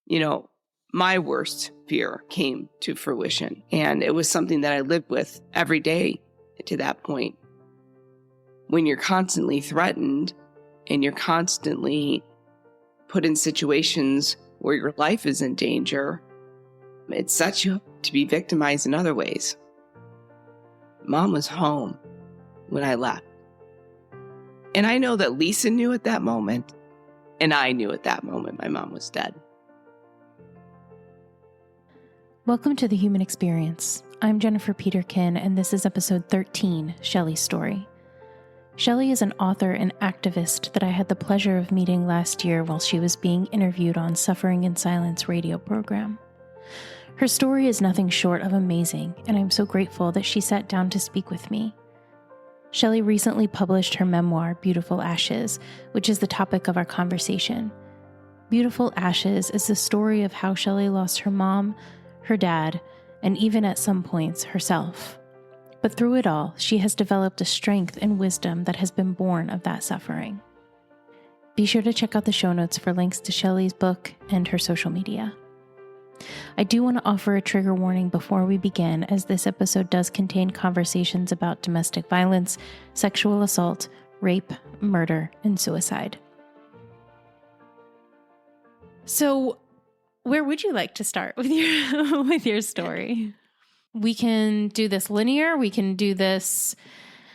you know, my worst fear came to fruition. And it was something that I lived with every day to that point. When you're constantly threatened and you're constantly put in situations where your life is in danger, it sets you up to be victimized in other ways. Mom was home when I left. And I know that Lisa knew at that moment, and I knew at that moment my mom was dead. Welcome to The Human Experience. I'm Jennifer Peterkin, and this is episode 13, Shelly's Story. Shelly is an author and activist that I had the pleasure of meeting last year while she was being interviewed on Suffering in Silence radio program. Her story is nothing short of amazing, and I'm so grateful that she sat down to speak with me. Shelly recently published her memoir, Beautiful Ashes, which is the topic of our conversation. Beautiful Ashes is the story of how Shelly lost her mom, her dad, and even at some points herself. But through it all, she has developed a strength and wisdom that has been born of that suffering. Be sure to check out the show notes for links to Shelly's book and her social media. I do want to offer a trigger warning before we begin, as this episode does contain conversations about domestic violence, sexual assault, rape, murder, and suicide. So, where would you like to start with your story? We can do this linear. We can do this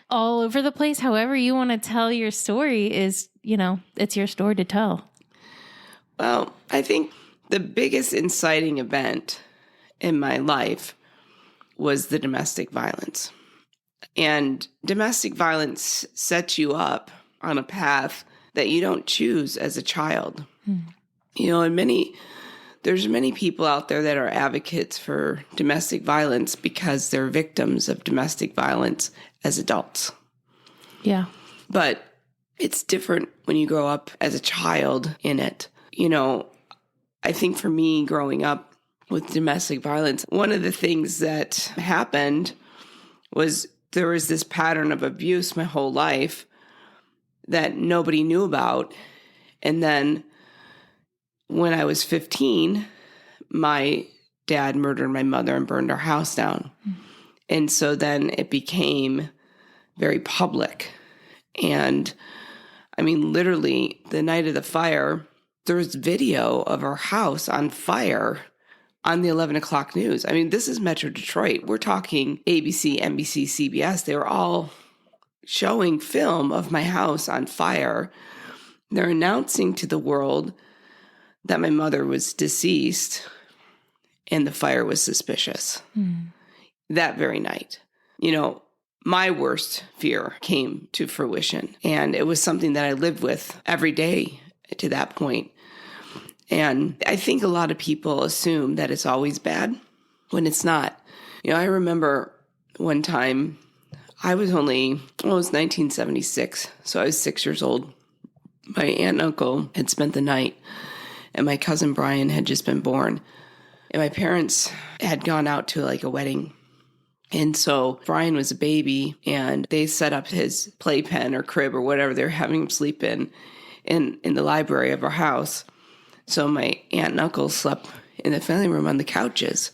all over the place. However you want to tell your story is, it's your story to tell. Well, I think the biggest inciting event in my life was the domestic violence. And domestic violence sets you up on a path that you don't choose as a child. And there's many people out there that are advocates for domestic violence because they're victims of domestic violence as adults. Yeah. But it's different when you grow up as a child in it. I think for me, growing up with domestic violence, one of the things that happened was there was this pattern of abuse my whole life that nobody knew about. And then when I was 15, my dad murdered my mother and burned our house down. And so then it became very public. And literally the night of the fire, there was video of our house on fire on the 11 o'clock news. This is Metro Detroit. We're talking ABC, NBC, CBS. They were all showing film of my house on fire. They're announcing to the world that my mother was deceased and the fire was suspicious. That very night. My worst fear came to fruition, and it was something that I lived with every day to that point. And I think a lot of people assume that it's always bad when it's not. I remember one time it was 1976, so I was 6 years old. My aunt and uncle had spent the night, and my cousin Brian had just been born. And my parents had gone out to a wedding. And so Brian was a baby, and they set up his playpen or crib or whatever they were having him sleep in the library of our house. So my aunt and uncle slept in the family room on the couches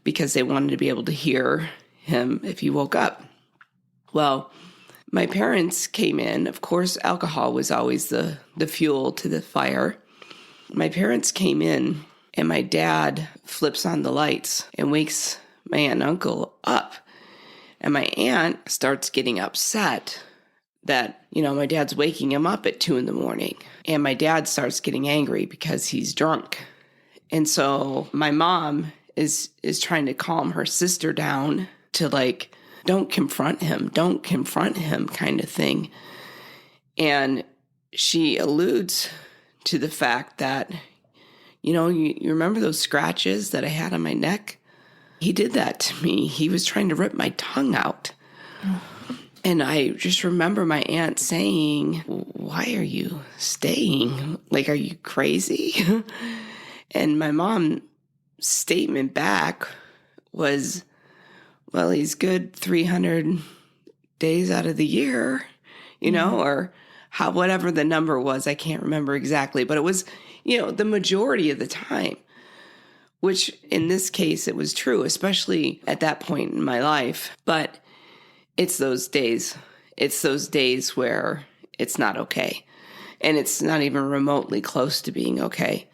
because they wanted to be able to hear him if he woke up. Well, my parents came in. Of course, alcohol was always the fuel to the fire. My parents came in, and my dad flips on the lights and wakes my aunt and uncle up. And my aunt starts getting upset that, my dad's waking him up at 2 a.m. And my dad starts getting angry because he's drunk. And so my mom is trying to calm her sister down to don't confront him kind of thing. And she alludes to the fact that, you remember those scratches that I had on my neck? He did that to me. He was trying to rip my tongue out. And I just remember my aunt saying, "Why are you staying? Are you crazy?" And my mom's statement back was, "Well, he's good 300 days out of the year, or whatever the number was. I can't remember exactly, but it was, the majority of the time." which in this case, it was true, especially at that point in my life. But it's those days. It's those days where it's not okay. And it's not even remotely close to being okay.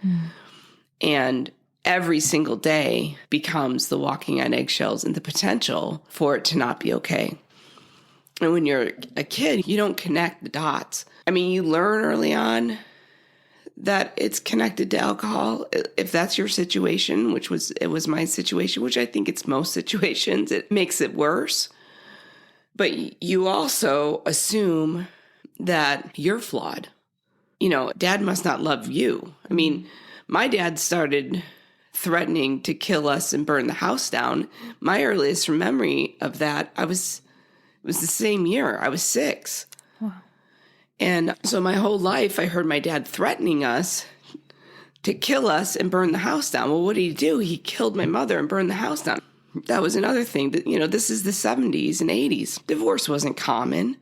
And every single day becomes the walking on eggshells and the potential for it to not be okay. And when you're a kid, you don't connect the dots. I mean, you learn early on that it's connected to alcohol. If that's your situation, it was my situation, which I think it's most situations, it makes it worse. But you also assume that you're flawed. You know, dad must not love you. I mean, my dad started threatening to kill us and burn the house down. My earliest memory of that, it was the same year. I was 6. Wow. And so my whole life, I heard my dad threatening us to kill us and burn the house down. Well, what did he do? He killed my mother and burned the house down. That was another thing that, this is the 70s and 80s. Divorce wasn't common.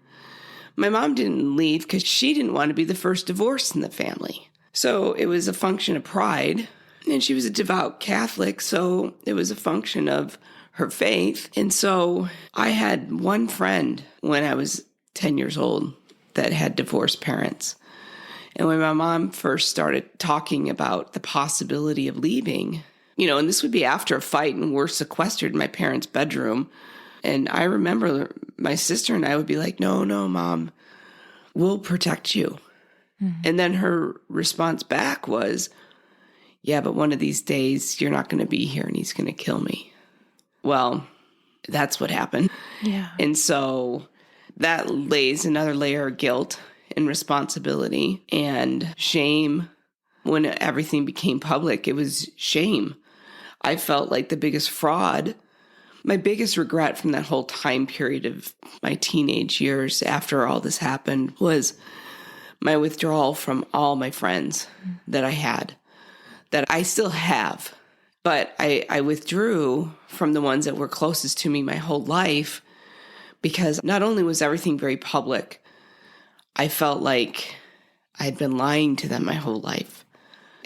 My mom didn't leave because she didn't want to be the first divorce in the family. So it was a function of pride. And she was a devout Catholic, so it was a function of her faith. And so I had one friend when I was 10 years old that had divorced parents. And when my mom first started talking about the possibility of leaving, and this would be after a fight, and we're sequestered in my parents' bedroom. And I remember my sister and I would be like, no, Mom, we'll protect you. Mm-hmm. And then her response back was, yeah, but one of these days you're not going to be here and he's going to kill me. Well, that's what happened. Yeah. And so that lays another layer of guilt and responsibility and shame. When everything became public, it was shame. I felt like the biggest fraud. My biggest regret from that whole time period of my teenage years after all this happened was my withdrawal from all my friends that I had, that I still have. But I withdrew from the ones that were closest to me my whole life because not only was everything very public, I felt like I had been lying to them my whole life.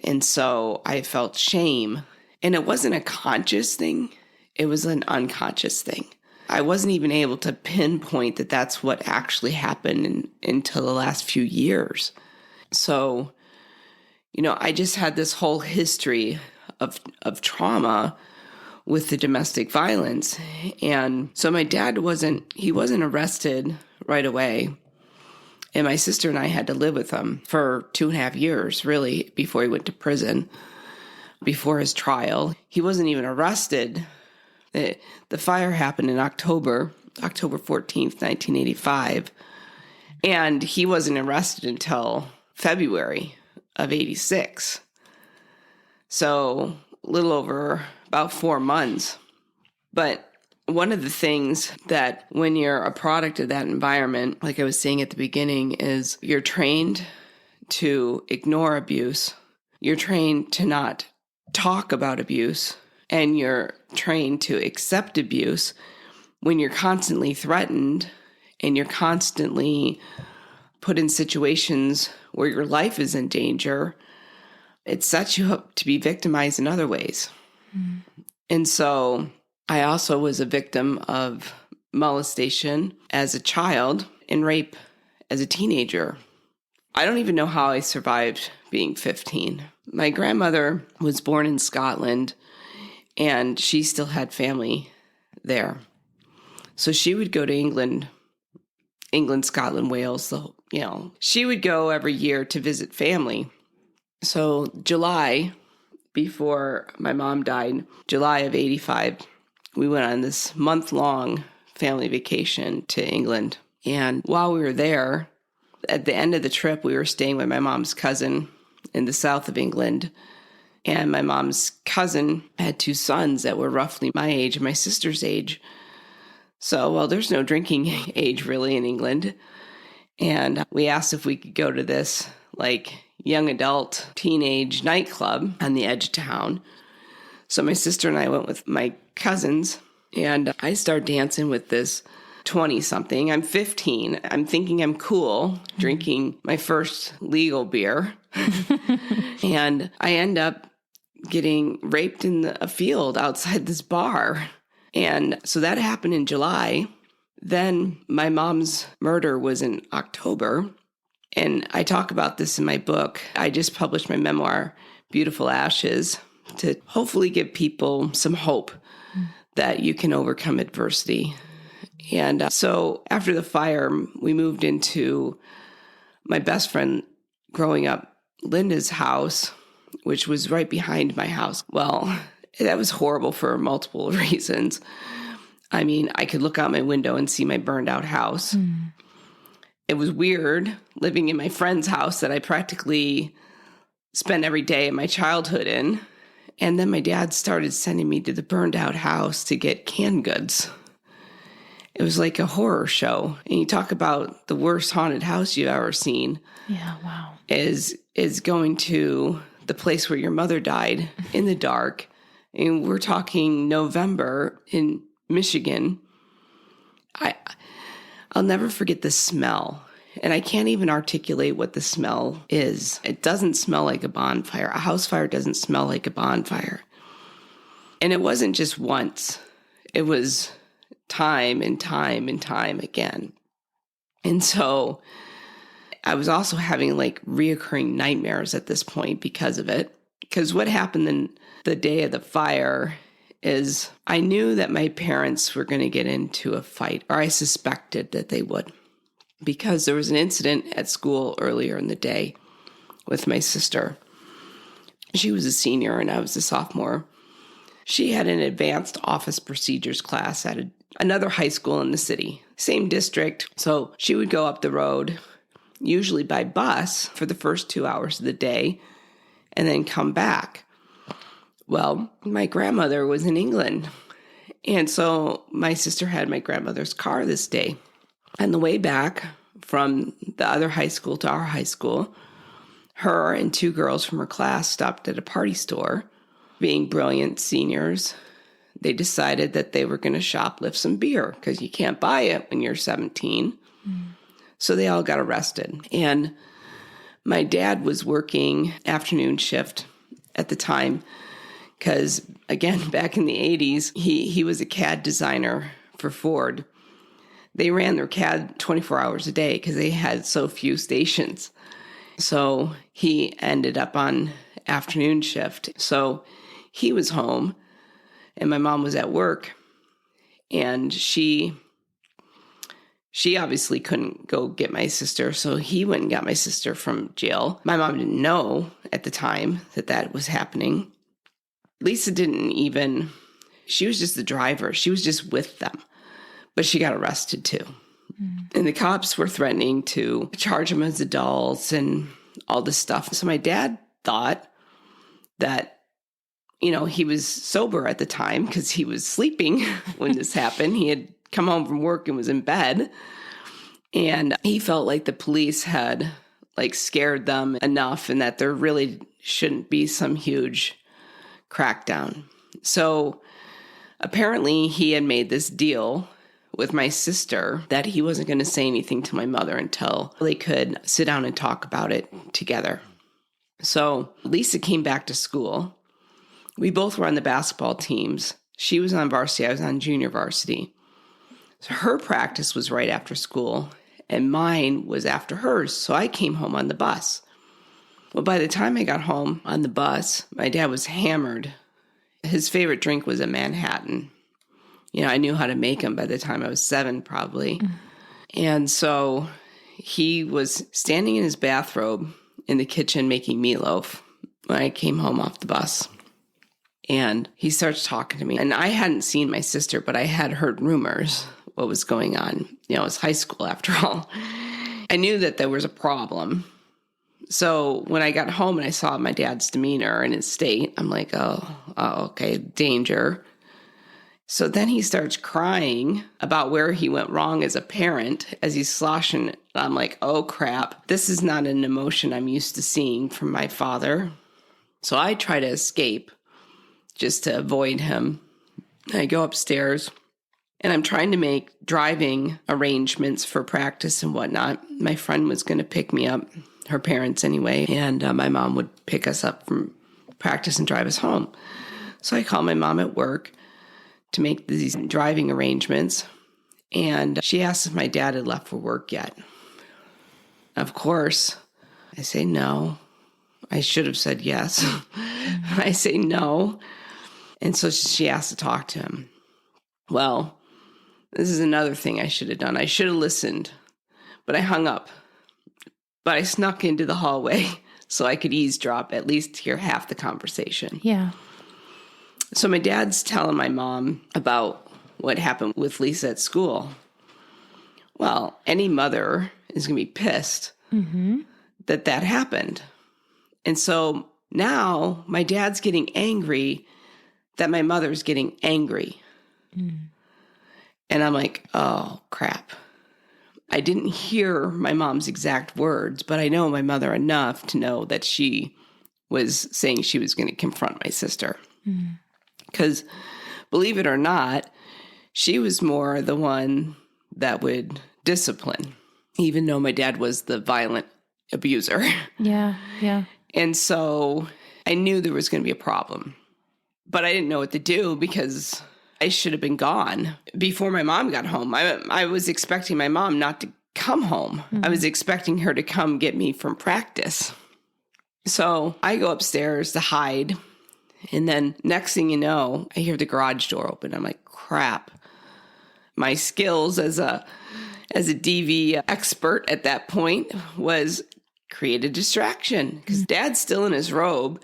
And so I felt shame. And it wasn't a conscious thing. It was an unconscious thing. I wasn't even able to pinpoint that that's what actually happened until the last few years. So, I just had this whole history of trauma with the domestic violence. And so my dad wasn't arrested right away. And my sister and I had to live with him for 2.5 years, really, before he went to prison, before his trial. He wasn't even arrested. The fire happened in October 14th, 1985. And he wasn't arrested until February of 86. So a little over about 4 months. But one of the things that when you're a product of that environment, like I was saying at the beginning, is you're trained to ignore abuse. You're trained to not talk about abuse. And you're trained to accept abuse when you're constantly threatened and you're constantly put in situations where your life is in danger. It sets you up to be victimized in other ways. Mm. And so I also was a victim of molestation as a child and rape as a teenager. I don't even know how I survived being 15. My grandmother was born in Scotland, and she still had family there. So she would go to England, Scotland, Wales, she would go every year to visit family. So July, before my mom died, July of 85, we went on this month-long family vacation to England. And while we were there, at the end of the trip, we were staying with my mom's cousin in the south of England. And my mom's cousin had 2 sons that were roughly my age and my sister's age. So, there's no drinking age really in England. And we asked if we could go to this young adult teenage nightclub on the edge of town. So my sister and I went with my cousins, and I start dancing with this 20-something. I'm 15. I'm thinking I'm cool, drinking my first legal beer. And I end up getting raped in a field outside this bar. And so that happened in July. Then my mom's murder was in October. And I talk about this in my book. I just published my memoir, Beautiful Ashes, to hopefully give people some hope that you can overcome adversity. And so after the fire, we moved into my best friend growing up, Linda's house, which was right behind my house. Well, that was horrible for multiple reasons. I mean, I could look out my window and see my burned out house. It was weird living in my friend's house that I practically spent every day of my childhood in. And then my dad started sending me to the burned out house to get canned goods. It was like a horror show. And you talk about the worst haunted house you've ever seen. Yeah, wow. Is going to the place where your mother died in the dark. And we're talking November in Michigan. I'll never forget the smell. And I can't even articulate what the smell is. It doesn't smell like a bonfire. A house fire doesn't smell like a bonfire. And it wasn't just once. It was time and time and time again. And so I was also having like reoccurring nightmares at this point because of it. Because what happened in the day of the fire is I knew that my parents were going to get into a fight, or I suspected that they would, because there was an incident at school earlier in the day with my sister. She was a senior and I was a sophomore. She had an advanced office procedures class at another high school in the city, same district. So she would go up the road, usually by bus, for the first 2 hours of the day, and then come back. Well, my grandmother was in England. And so my sister had my grandmother's car this day. On the way back from the other high school to our high school, her and 2 girls from her class stopped at a party store. Being brilliant seniors, they decided that they were going to shoplift some beer because you can't buy it when you're 17. So they all got arrested. And my dad was working afternoon shift at the time because, again, back in the 80s, he was a CAD designer for Ford. They ran their CAD 24 hours a day because they had so few stations. So he ended up on afternoon shift. So he was home and my mom was at work, and she obviously couldn't go get my sister. So he went and got my sister from jail. My mom didn't know at the time that was happening. Lisa didn't even, she was just the driver. She was just with them, but she got arrested too. And the cops were threatening to charge them as adults and all this stuff. So my dad thought that, he was sober at the time because he was sleeping when this happened. He had come home from work and was in bed. And he felt like the police had scared them enough and that there really shouldn't be some huge crackdown. So apparently he had made this deal with my sister that he wasn't going to say anything to my mother until they could sit down and talk about it together. So Lisa came back to school. We both were on the basketball teams. She was on varsity. I was on junior varsity. So her practice was right after school, and mine was after hers. So I came home on the bus. Well, by the time I got home on the bus, my dad was hammered. His favorite drink was a Manhattan. I knew how to make them by the time I was 7, probably. And so he was standing in his bathrobe in the kitchen making meatloaf when I came home off the bus. And he starts talking to me. And I hadn't seen my sister, but I had heard rumors what was going on. It was high school after all. I knew that there was a problem. So when I got home and I saw my dad's demeanor and his state, I'm like, oh, okay, danger. So then he starts crying about where he went wrong as a parent as he's sloshing. I'm like, oh, crap. This is not an emotion I'm used to seeing from my father. So I try to escape just to avoid him. I go upstairs and I'm trying to make driving arrangements for practice and whatnot. My friend was going to pick me up, her parents anyway, and my mom would pick us up from practice and drive us home. So I called my mom at work to make these driving arrangements. And she asked if my dad had left for work yet. Of course, I say no. I should have said yes. I say no. And so she asked to talk to him. Well, this is another thing I should have done. I should have listened, but I hung up. But I snuck into the hallway so I could eavesdrop, at least hear half the conversation. Yeah. So my dad's telling my mom about what happened with Lisa at school. Well, any mother is going to be pissed that happened. And so now my dad's getting angry that my mother's getting angry. And I'm like, oh, crap. I didn't hear my mom's exact words, but I know my mother enough to know that she was saying she was going to confront my sister. Because believe it or not, she was more the one that would discipline, even though my dad was the violent abuser. Yeah, yeah. And so I knew there was going to be a problem, but I didn't know what to do because I should have been gone before my mom got home. I was expecting my mom not to come home. I was expecting her to come get me from practice. So I go upstairs to hide. And then next thing you know, I hear the garage door open. I'm like, crap. My skills as a DV expert at that point was create a distraction because Dad's still in his robe,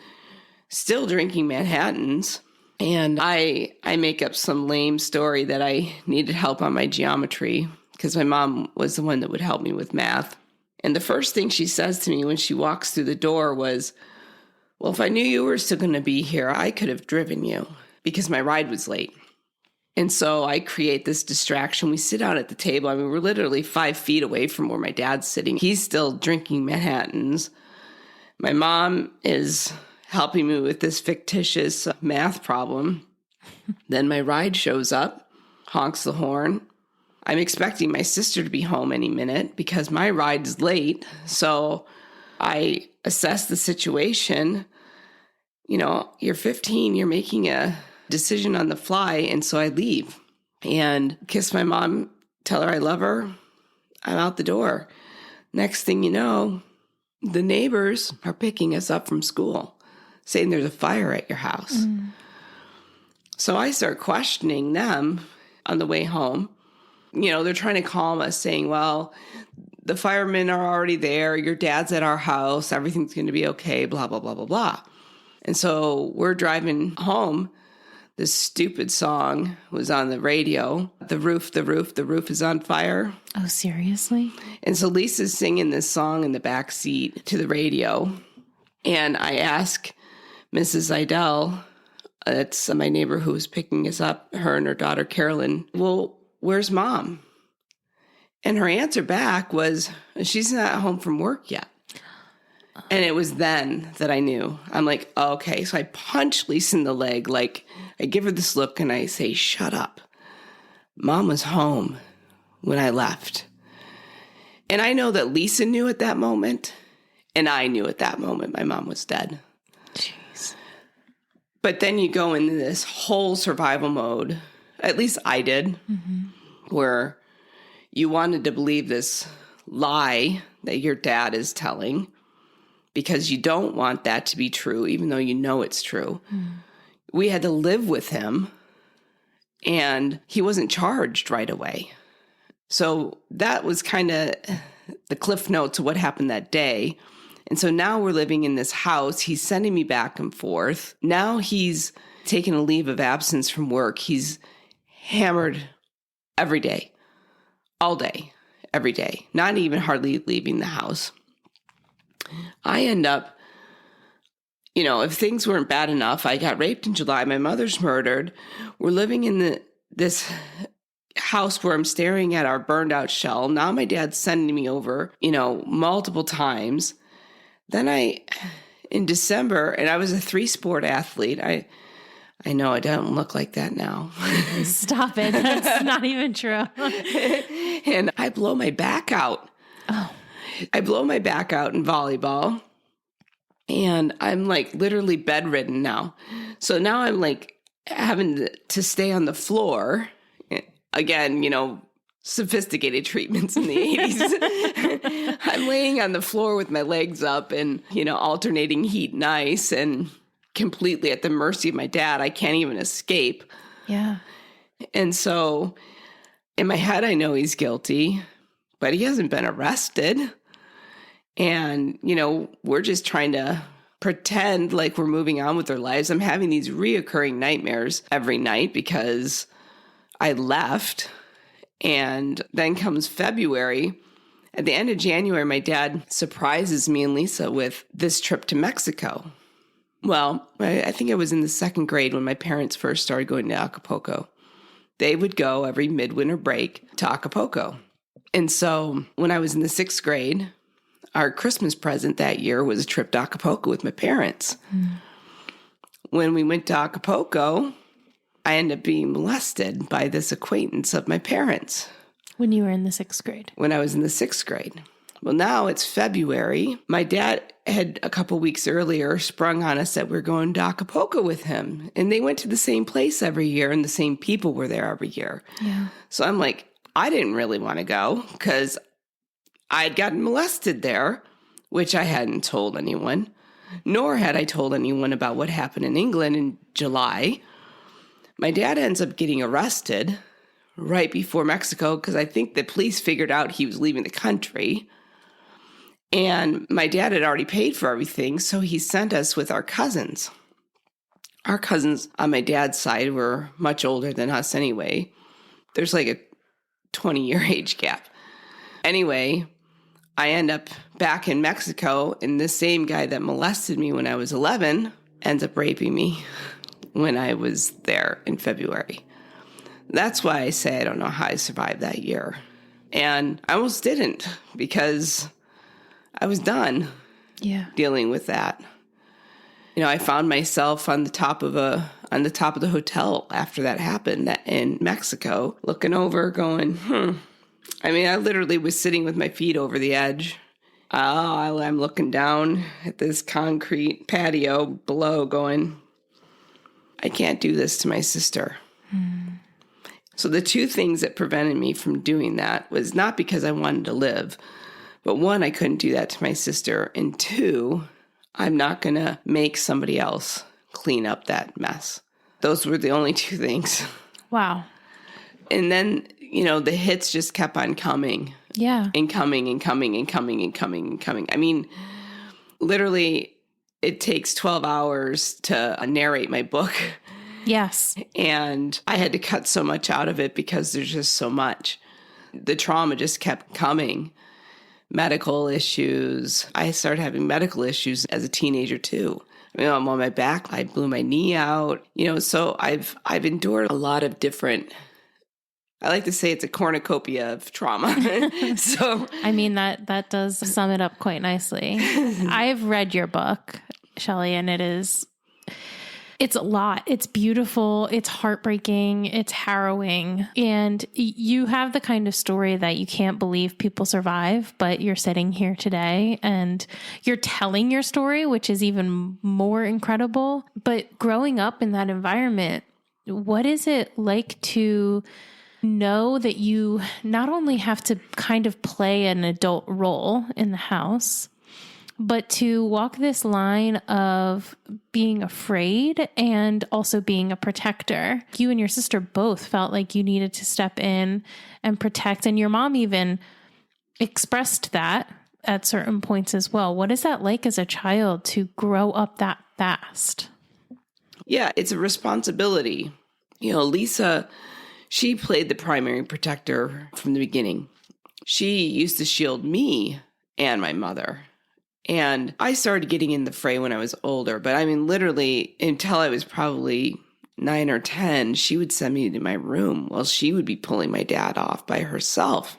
still drinking Manhattans. And I make up some lame story that I needed help on my geometry because my mom was the one that would help me with math. And the first thing she says to me when she walks through the door was, well, if I knew you were still going to be here, I could have driven you because my ride was late. And so I create this distraction. We sit down at the table. I mean, we're literally 5 feet away from where my dad's sitting. He's still drinking Manhattans. My mom is helping me with this fictitious math problem. Then my ride shows up, honks the horn. I'm expecting my sister to be home any minute because my ride is late. So I assess the situation. You know, you're 15, you're making a decision on the fly. And so I leave and kiss my mom, tell her I love her. I'm out the door. Next thing you know, the neighbors are picking us up from school, saying there's a fire at your house. So I start questioning them on the way home. You know, they're trying to calm us, saying, well, the firemen are already there. Your dad's at our house. Everything's going to be okay, blah, blah, blah, blah, blah. And so we're driving home. This stupid song was on the radio. The roof is on fire. Oh, seriously? And so Lisa's singing this song in the back seat to the radio. And I ask Mrs. Idell, that's my neighbor who was picking us up, her and her daughter Carolyn, well, where's Mom? And her answer back was, she's not home from work yet. And it was then that I knew. I'm like, okay. So I punch Lisa in the leg. Like, I give her this look and I say, shut up. Mom was home when I left. And I know that Lisa knew at that moment. And I knew at that moment my mom was dead. Jeez. But then you go into this whole survival mode. At least I did. Where you wanted to believe this lie that your dad is telling because you don't want that to be true, even though you know it's true. We had to live with him, and he wasn't charged right away. So that was kind of the cliff notes of what happened that day. And so now we're living in this house. He's sending me back and forth. Now he's taking a leave of absence from work. He's hammered every day, all day, every day, not even hardly leaving the house. I end up, you know, if things weren't bad enough, I got raped in July. My mother's murdered. We're living in this house where I'm staring at our burned out shell. Now my dad's sending me over, you know, multiple times. Then in December, and I was a 3-sport athlete. I know I don't look like that now. Stop it. That's not even true. And I blow my back out. Oh. I blow my back out in volleyball. And I'm like literally bedridden now. So now I'm like having to stay on the floor. Again, sophisticated treatments in the 80s. I'm laying on the floor with my legs up and, alternating heat and ice and completely at the mercy of my dad. I can't even escape. Yeah. And so in my head, I know he's guilty, but he hasn't been arrested. And, we're just trying to pretend like we're moving on with our lives. I'm having these reoccurring nightmares every night because I left. And then comes February. At the end of January, my dad surprises me and Lisa with this trip to Mexico. Well, I think I was in the second grade when my parents first started going to Acapulco. They would go every midwinter break to Acapulco. And so when I was in the sixth grade, our Christmas present that year was a trip to Acapulco with my parents. When we went to Acapulco, I ended up being molested by this acquaintance of my parents. When you were in the sixth grade? When I was in the sixth grade. Well, now it's February. My dad had a couple weeks earlier sprung on us that we're going to Acapulco with him. And they went to the same place every year and the same people were there every year. Yeah. So I'm like, I didn't really want to go because I'd gotten molested there, which I hadn't told anyone, nor had I told anyone about what happened in England in July. My dad ends up getting arrested right before Mexico because I think the police figured out he was leaving the country. And my dad had already paid for everything, so he sent us with our cousins. Our cousins on my dad's side were much older than us anyway. There's like a 20-year age gap. Anyway, I end up back in Mexico, and this same guy that molested me when I was 11 ends up raping me when I was there in February. That's why I say I don't know how I survived that year. And I almost didn't because I was done dealing with that. I found myself on the top of the hotel after that happened in Mexico, looking over going, I mean, I literally was sitting with my feet over the edge. I'm looking down at this concrete patio below going, I can't do this to my sister. So the two things that prevented me from doing that was not because I wanted to live, but one, I couldn't do that to my sister. And two, I'm not going to make somebody else clean up that mess. Those were the only two things. Wow. And then, the hits just kept on coming. Yeah. And coming and coming and coming and coming and coming. I mean, literally, it takes 12 hours to narrate my book. Yes. And I had to cut so much out of it because there's just so much. The trauma just kept coming. Medical issues. I started having medical issues as a teenager too. I'm on my back. I blew my knee out. So I've endured a lot of different. I like to say it's a cornucopia of trauma. So I mean that does sum it up quite nicely. I've read your book, Shelly, and it's a lot. It's beautiful. It's heartbreaking. It's harrowing. And you have the kind of story that you can't believe people survive, but you're sitting here today and you're telling your story, which is even more incredible. But growing up in that environment, what is it like to know that you not only have to kind of play an adult role in the house, but to walk this line of being afraid and also being a protector? You and your sister both felt like you needed to step in and protect. And your mom even expressed that at certain points as well. What is that like as a child to grow up that fast? Yeah, it's a responsibility. Lisa, she played the primary protector from the beginning. She used to shield me and my mother. And I started getting in the fray when I was older. But I mean, literally, until I was probably 9 or 10, she would send me to my room while she would be pulling my dad off by herself.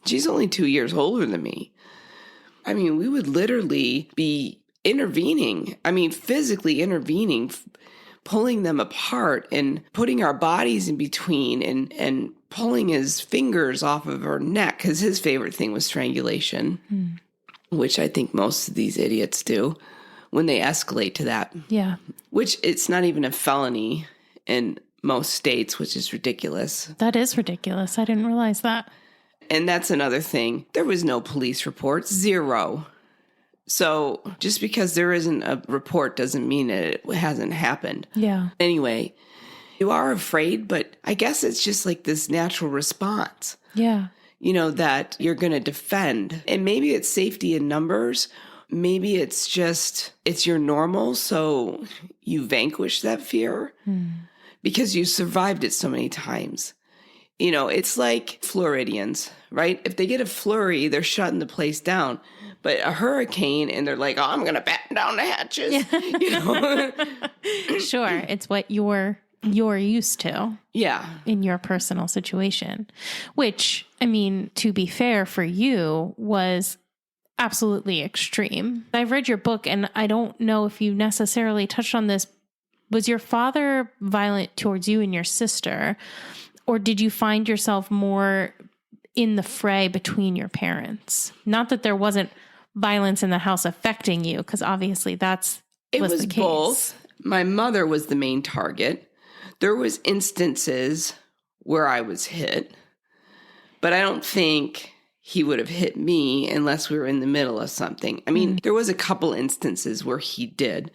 She's only 2 years older than me. I mean, we would literally be intervening. I mean, physically intervening, pulling them apart and putting our bodies in between and pulling his fingers off of her neck because his favorite thing was strangulation. Which I think most of these idiots do, when they escalate to that. Yeah. Which it's not even a felony in most states, which is ridiculous. That is ridiculous. I didn't realize that. And that's another thing. There was no police reports, 0. So just because there isn't a report doesn't mean that it hasn't happened. Yeah. Anyway, you are afraid, but I guess it's just like this natural response. Yeah. That you're going to defend. And maybe it's safety in numbers. Maybe it's just, it's your normal. So you vanquish that fear because you survived it so many times. It's like Floridians, right? If they get a flurry, they're shutting the place down. But a hurricane, and they're like, oh, I'm going to batten down the hatches. Yeah. Sure. It's what you're used to. Yeah. In your personal situation, which, I mean, to be fair for you, was absolutely extreme. I've read your book, and I don't know if you necessarily touched on this. Was your father violent towards you and your sister, or did you find yourself more in the fray between your parents? Not that there wasn't violence in the house affecting you, because obviously was the case. Both. My mother was the main target. There was instances where I was hit, but I don't think he would have hit me unless we were in the middle of something. I mean, there was a couple instances where he did,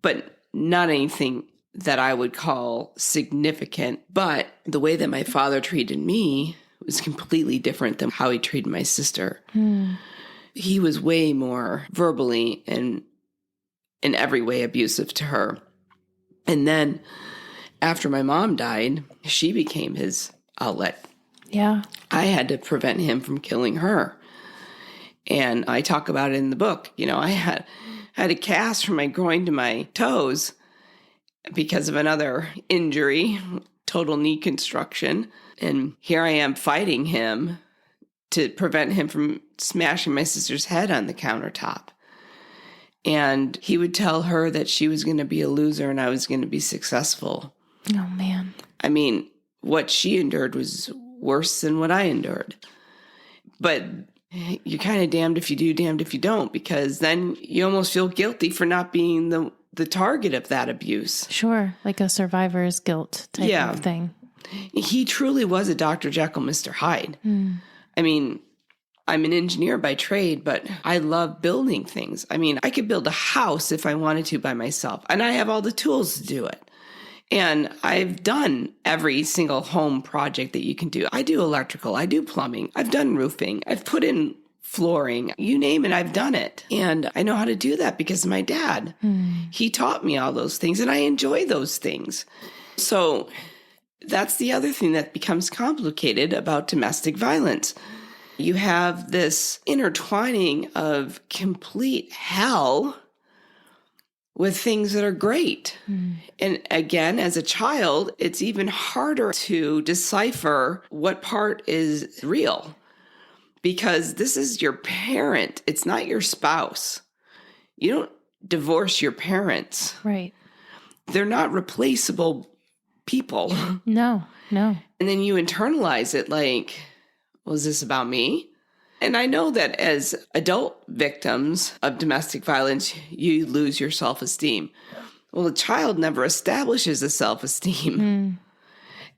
but not anything that I would call significant. But the way that my father treated me was completely different than how he treated my sister. He was way more verbally and in every way abusive to her. And then after my mom died, she became his outlet. Yeah. I had to prevent him from killing her. And I talk about it in the book. I had a cast from my groin to my toes because of another injury, total knee construction. And here I am fighting him to prevent him from smashing my sister's head on the countertop. And he would tell her that she was going to be a loser and I was going to be successful. Oh, man. I mean, what she endured was worse than what I endured. But you're kind of damned if you do, damned if you don't, because then you almost feel guilty for not being the target of that abuse. Sure. Like a survivor's guilt type of thing. He truly was a Dr. Jekyll, Mr. Hyde. I mean, I'm an engineer by trade, but I love building things. I mean, I could build a house if I wanted to by myself, and I have all the tools to do it. And I've done every single home project that you can do. I do electrical, I do plumbing, I've done roofing, I've put in flooring, you name it, I've done it. And I know how to do that because of my dad. He taught me all those things, and I enjoy those things. So that's the other thing that becomes complicated about domestic violence. You have this intertwining of complete hell with things that are great. And again, as a child, it's even harder to decipher what part is real, because this is your parent. It's not your spouse. You don't divorce your parents. Right. They're not replaceable people. No. And then you internalize it like, well, is this about me? And I know that as adult victims of domestic violence, you lose your self-esteem. Well, a child never establishes a self-esteem,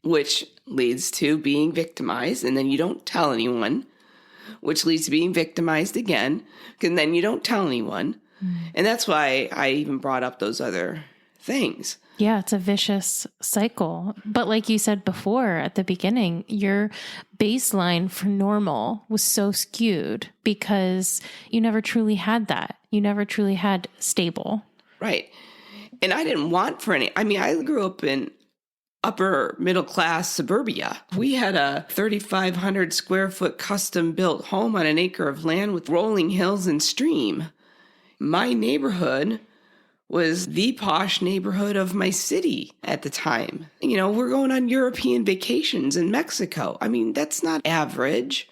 which leads to being victimized. And then you don't tell anyone, which leads to being victimized again. And then you don't tell anyone. And that's why I even brought up those other things. Yeah, it's a vicious cycle. But like you said before at the beginning, your baseline for normal was so skewed because you never truly had that. You never truly had stable. Right. And I didn't want for any. I mean, I grew up in upper middle class suburbia. We had a 3,500 square foot custom built home on an acre of land with rolling hills and stream. My neighborhood was the posh neighborhood of my city at the time. We're going on European vacations in Mexico. I mean, that's not average.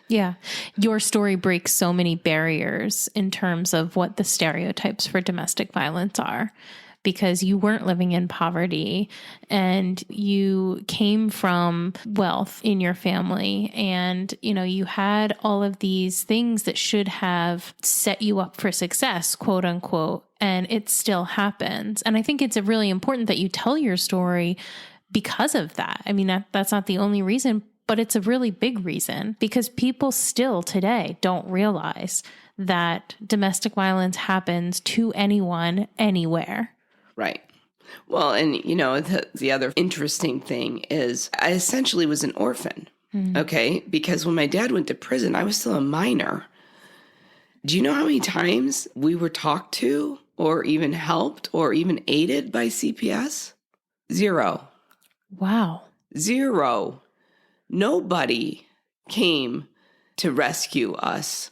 Yeah. Your story breaks so many barriers in terms of what the stereotypes for domestic violence are, because you weren't living in poverty and you came from wealth in your family. And, you had all of these things that should have set you up for success, quote unquote, and it still happens. And I think it's really important that you tell your story because of that. I mean, that's not the only reason, but it's a really big reason, because people still today don't realize that domestic violence happens to anyone, anywhere. Right. Well, and the other interesting thing is I essentially was an orphan. Okay. Because when my dad went to prison, I was still a minor. Do you know how many times we were talked to or even helped or even aided by CPS? 0. Wow. 0. Nobody came to rescue us.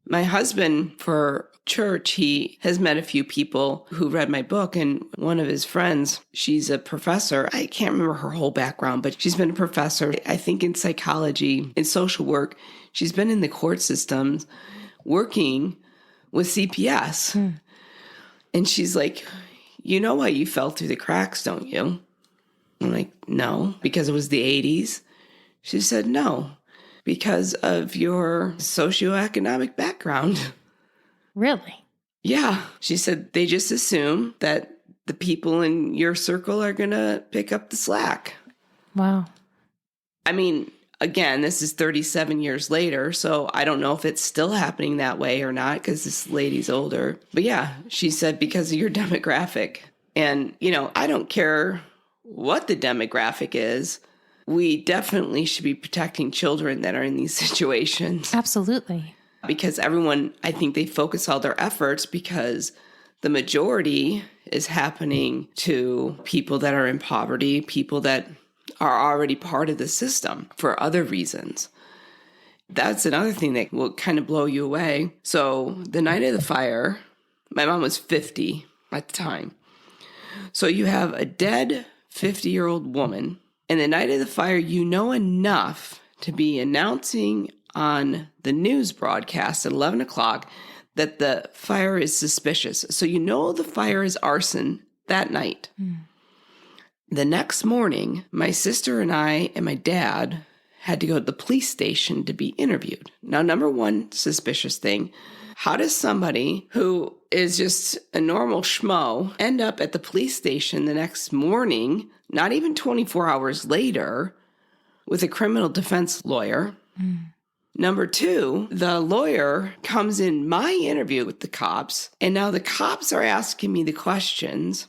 My husband, for church, he has met a few people who read my book, and one of his friends, she's a professor. I can't remember her whole background, but she's been a professor, I think, in psychology, in social work. She's been in the court systems working with CPS. And she's like, you know why you fell through the cracks, don't you? I'm like, no, because it was the 80s. She said, no, because of your socioeconomic background. Really? Yeah. She said, they just assume that the people in your circle are going to pick up the slack. Wow. I mean, again, this is 37 years later, so I don't know if it's still happening that way or not because this lady's older. But yeah, she said, because of your demographic. And, I don't care what the demographic is. We definitely should be protecting children that are in these situations. Absolutely. Because everyone, I think they focus all their efforts because the majority is happening to people that are in poverty, people that are already part of the system for other reasons. That's another thing that will kind of blow you away. So the night of the fire, my mom was 50 at the time. So you have a dead 50-year-old woman. And the night of the fire, enough to be announcing on the news broadcast at 11 o'clock that the fire is suspicious. So the fire is arson that night. The next morning, my sister and I and my dad had to go to the police station to be interviewed. Now, number one suspicious thing, how does somebody who is just a normal schmo end up at the police station the next morning, not even 24 hours later, with a criminal defense lawyer? Number two, the lawyer comes in my interview with the cops, and now the cops are asking me the questions.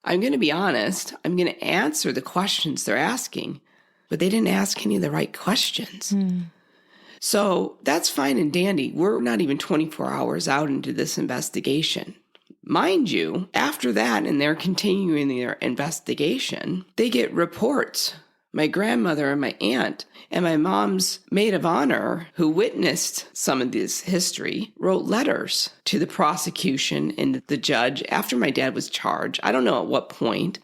I'm going to be honest. I'm going to answer the questions they're asking, but they didn't ask any of the right questions. So that's fine and dandy. We're not even 24 hours out into this investigation. Mind you, after that, and they're continuing their investigation, they get reports. My grandmother and my aunt and my mom's maid of honor, who witnessed some of this history, wrote letters to the prosecution and the judge after my dad was charged. I don't know at what point.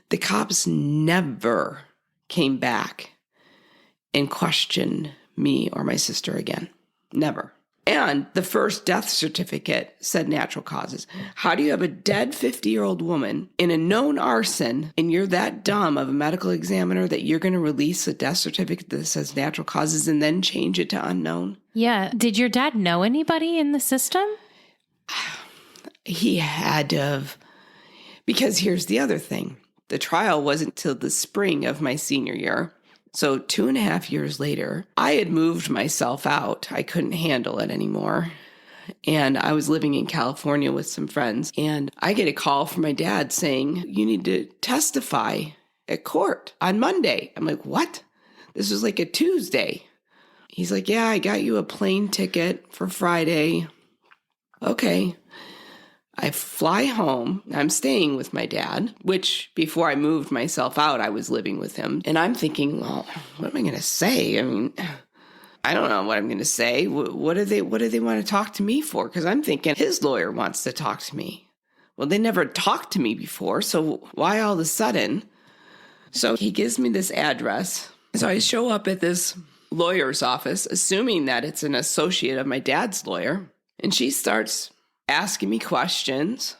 The cops never came back and questioned me or my sister again. Never. And the first death certificate said natural causes. How do you have a dead 50-year-old woman in a known arson, and you're that dumb of a medical examiner that you're going to release a death certificate that says natural causes and then change it to unknown? Yeah. Did your dad know anybody in the system? He had to have. Because here's the other thing. The trial wasn't till the spring of my senior year. So 2.5 years later, I had moved myself out. I couldn't handle it anymore. And I was living in California with some friends. And I get a call from my dad saying, you need to testify at court on Monday. I'm like, what? This was like a Tuesday. He's like, yeah, I got you a plane ticket for Friday. Okay. I fly home. I'm staying with my dad, which before I moved myself out, I was living with him. And I'm thinking, well, what am I going to say? I mean, I don't know what I'm going to say. What do they want to talk to me for? Because I'm thinking his lawyer wants to talk to me. Well, they never talked to me before, so why all of a sudden? So he gives me this address. So I show up at this lawyer's office, assuming that it's an associate of my dad's lawyer. And she starts asking me questions.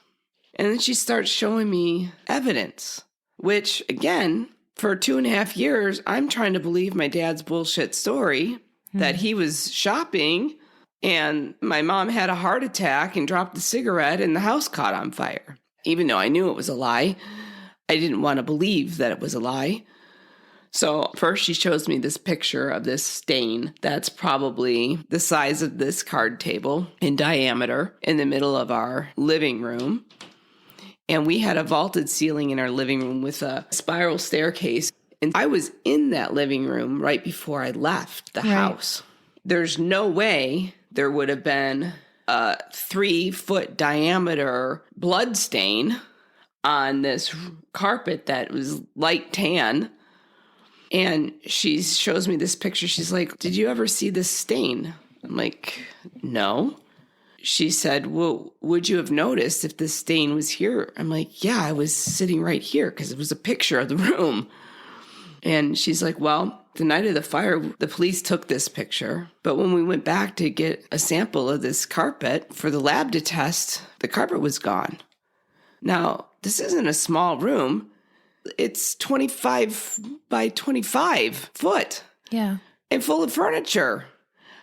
And then she starts showing me evidence, which, again, for 2.5 years, I'm trying to believe my dad's bullshit story that he was shopping and my mom had a heart attack and dropped the cigarette and the house caught on fire. Even though I knew it was a lie, I didn't want to believe that it was a lie. So first she shows me this picture of this stain that's probably the size of this card table in diameter in the middle of our living room. And we had a vaulted ceiling in our living room with a spiral staircase. And I was in that living room right before I left the house. There's no way there would have been a 3-foot diameter blood stain on this carpet that was light tan. And she shows me this picture. She's like, "Did you ever see this stain?" I'm like, "No." She said, "Well, would you have noticed if this stain was here?" I'm like, "Yeah, I was sitting right here because it was a picture of the room." And she's like, "Well, the night of the fire, the police took this picture. But when we went back to get a sample of this carpet for the lab to test, the carpet was gone." Now, this isn't a small room. It's 25 by 25 foot. Yeah. And full of furniture.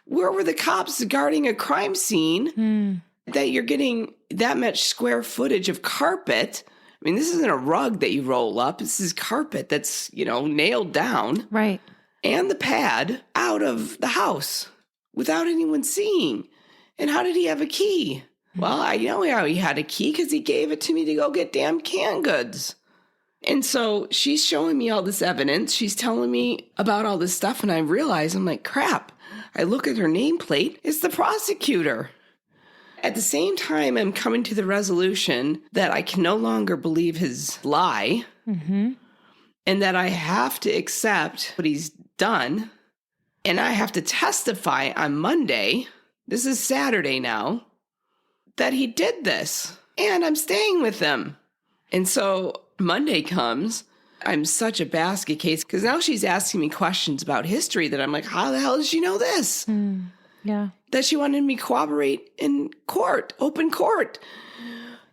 Where were the cops guarding a crime scene that you're getting that much square footage of carpet? I mean, this isn't a rug that you roll up. This is carpet that's, nailed down. Right. And the pad out of the house without anyone seeing. And how did he have a key? Well, I know how he had a key because he gave it to me to go get damn canned goods. And so she's showing me all this evidence. She's telling me about all this stuff. And I realize, I'm like, crap. I look at her nameplate. It's the prosecutor. At the same time, I'm coming to the resolution that I can no longer believe his lie. And that I have to accept what he's done. And I have to testify on Monday. This is Saturday now. That he did this. And I'm staying with him. And so Monday comes, I'm such a basket case because now she's asking me questions about history that I'm like, how the hell did she know this? Yeah. That she wanted me to cooperate in court, open court.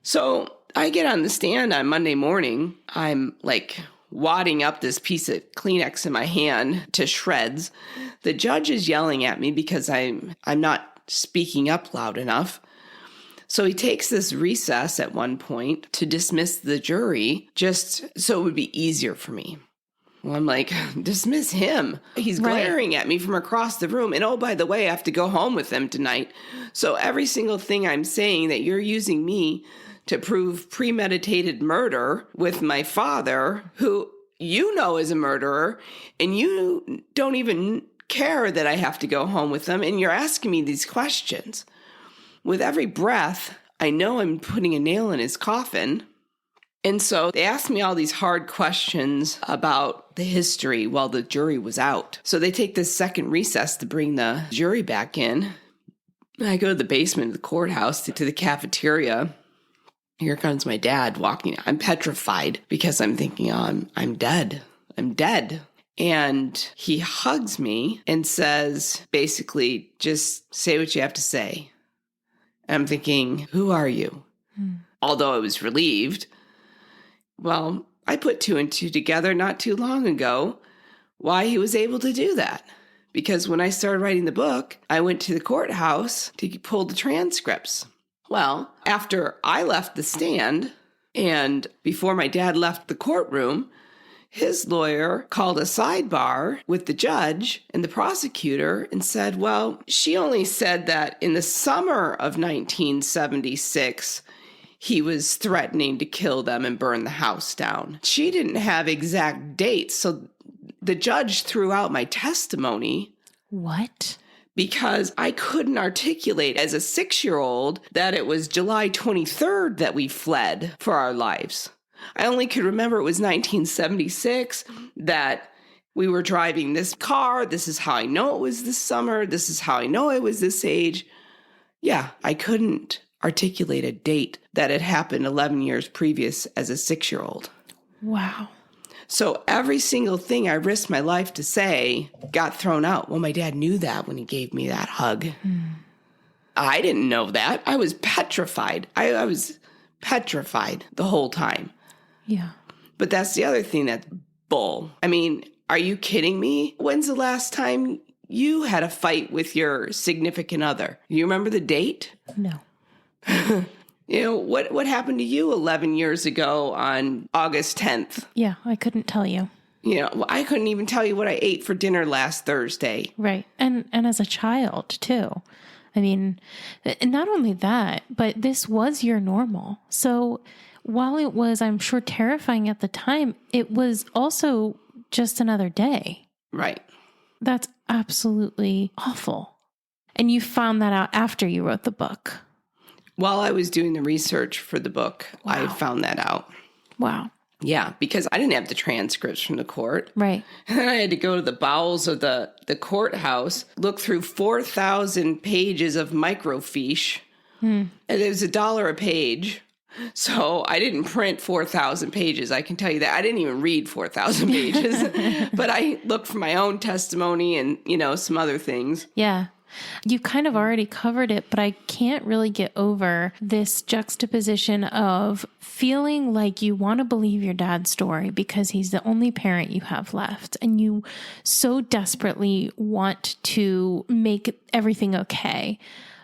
So I get on the stand on Monday morning. I'm like wadding up this piece of Kleenex in my hand to shreds. The judge is yelling at me because I'm not speaking up loud enough. So he takes this recess at one point to dismiss the jury just so it would be easier for me. Well, I'm like, dismiss him. He's glaring at me from across the room. And oh, by the way, I have to go home with him tonight. So every single thing I'm saying that you're using me to prove premeditated murder with my father, who you know is a murderer, and you don't even care that I have to go home with him. And you're asking me these questions. With every breath, I know I'm putting a nail in his coffin. And so they asked me all these hard questions about the history while the jury was out. So they take this second recess to bring the jury back in. And I go to the basement of the courthouse to the cafeteria. Here comes my dad walking. I'm petrified because I'm thinking, oh, I'm dead. I'm dead. And he hugs me and says, basically, just say what you have to say. I'm thinking, who are you? Although I was relieved. Well, I put 2 and 2 together not too long ago why he was able to do that. Because when I started writing the book, I went to the courthouse to pull the transcripts. Well, after I left the stand and before my dad left the courtroom, his lawyer called a sidebar with the judge and the prosecutor and said, well, she only said that in the summer of 1976, he was threatening to kill them and burn the house down. She didn't have exact dates, so the judge threw out my testimony. What? Because I couldn't articulate as a 6-year-old that it was July 23rd that we fled for our lives. I only could remember it was 1976, that we were driving this car. This is how I know it was this summer. This is how I know I was this age. Yeah, I couldn't articulate a date that had happened 11 years previous as a 6-year-old. Wow. So every single thing I risked my life to say got thrown out. Well, my dad knew that when he gave me that hug. I didn't know that. I was petrified. I was petrified the whole time. Yeah. But that's the other thing that's bull. I mean, are you kidding me? When's the last time you had a fight with your significant other? You remember the date? No. What happened to you 11 years ago on August 10th? Yeah, I couldn't tell you. I couldn't even tell you what I ate for dinner last Thursday. Right. And as a child, too. I mean, not only that, but this was your normal. So while it was, I'm sure, terrifying at the time, it was also just another day. Right. That's absolutely awful. And you found that out after you wrote the book. While I was doing the research for the book, Wow. I found that out. Wow. Yeah, because I didn't have the transcripts from the court. Right. And I had to go to the bowels of the courthouse, look through 4,000 pages of microfiche. And it was $1 a page. So I didn't print 4,000 pages. I can tell you that. I didn't even read 4,000 pages. But I looked for my own testimony and, some other things. Yeah. You kind of already covered it, but I can't really get over this juxtaposition of feeling like you want to believe your dad's story because he's the only parent you have left. And you so desperately want to make everything okay.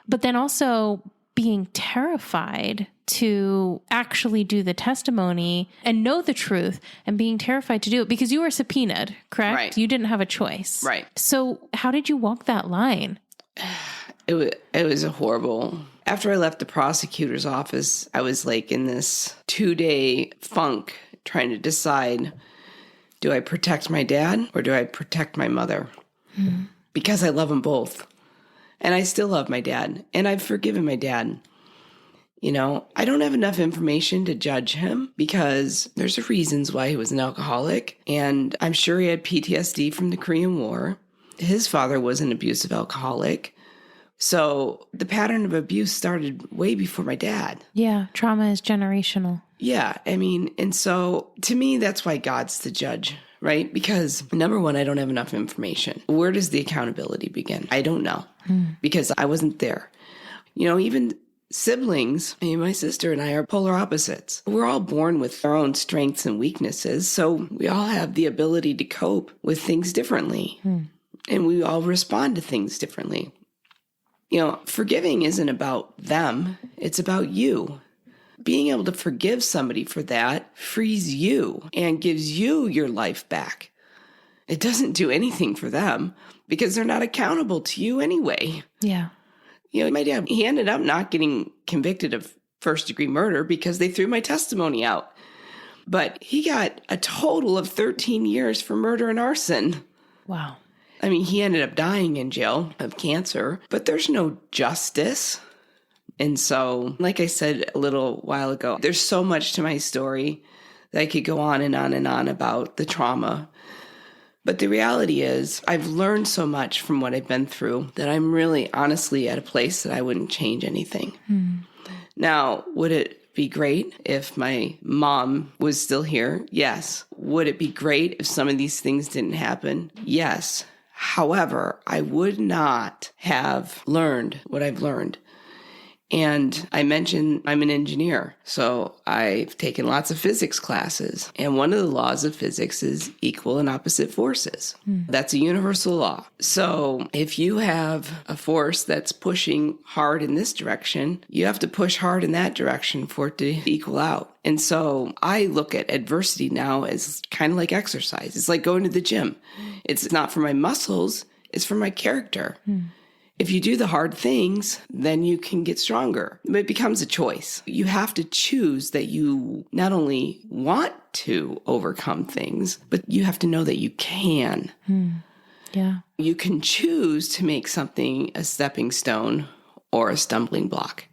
But then also being terrified to actually do the testimony and know the truth and being terrified to do it because you were subpoenaed, correct? Right. You didn't have a choice. Right. So how did you walk that line? It was a horrible. After I left the prosecutor's office, I was like in this 2-day funk trying to decide, do I protect my dad or do I protect my mother? Because I love them both. And I still love my dad. And I've forgiven my dad. I don't have enough information to judge him because there's reasons why he was an alcoholic. And I'm sure he had PTSD from the Korean War. His father was an abusive alcoholic. So the pattern of abuse started way before my dad. Yeah, trauma is generational. Yeah, and so to me, that's why God's the judge, right? Because number one, I don't have enough information. Where does the accountability begin? I don't know because I wasn't there. Even siblings, my sister and I are polar opposites. We're all born with our own strengths and weaknesses. So we all have the ability to cope with things differently. And we all respond to things differently. Forgiving isn't about them. It's about you. Being able to forgive somebody for that frees you and gives you your life back. It doesn't do anything for them because they're not accountable to you anyway. Yeah. My dad, he ended up not getting convicted of first-degree murder because they threw my testimony out. But he got a total of 13 years for murder and arson. Wow. He ended up dying in jail of cancer, but there's no justice. And so, like I said a little while ago, there's so much to my story that I could go on and on and on about the trauma. But the reality is, I've learned so much from what I've been through that I'm really honestly at a place that I wouldn't change anything. Now, would it be great if my mom was still here? Yes. Would it be great if some of these things didn't happen? Yes. However, I would not have learned what I've learned. And I mentioned I'm an engineer, so I've taken lots of physics classes. And one of the laws of physics is equal and opposite forces. That's a universal law. So if you have a force that's pushing hard in this direction, you have to push hard in that direction for it to equal out. And so I look at adversity now as kind of like exercise. It's like going to the gym. It's not for my muscles, it's for my character. If you do the hard things, then you can get stronger. It becomes a choice. You have to choose that you not only want to overcome things, but you have to know that you can. Yeah. You can choose to make something a stepping stone or a stumbling block.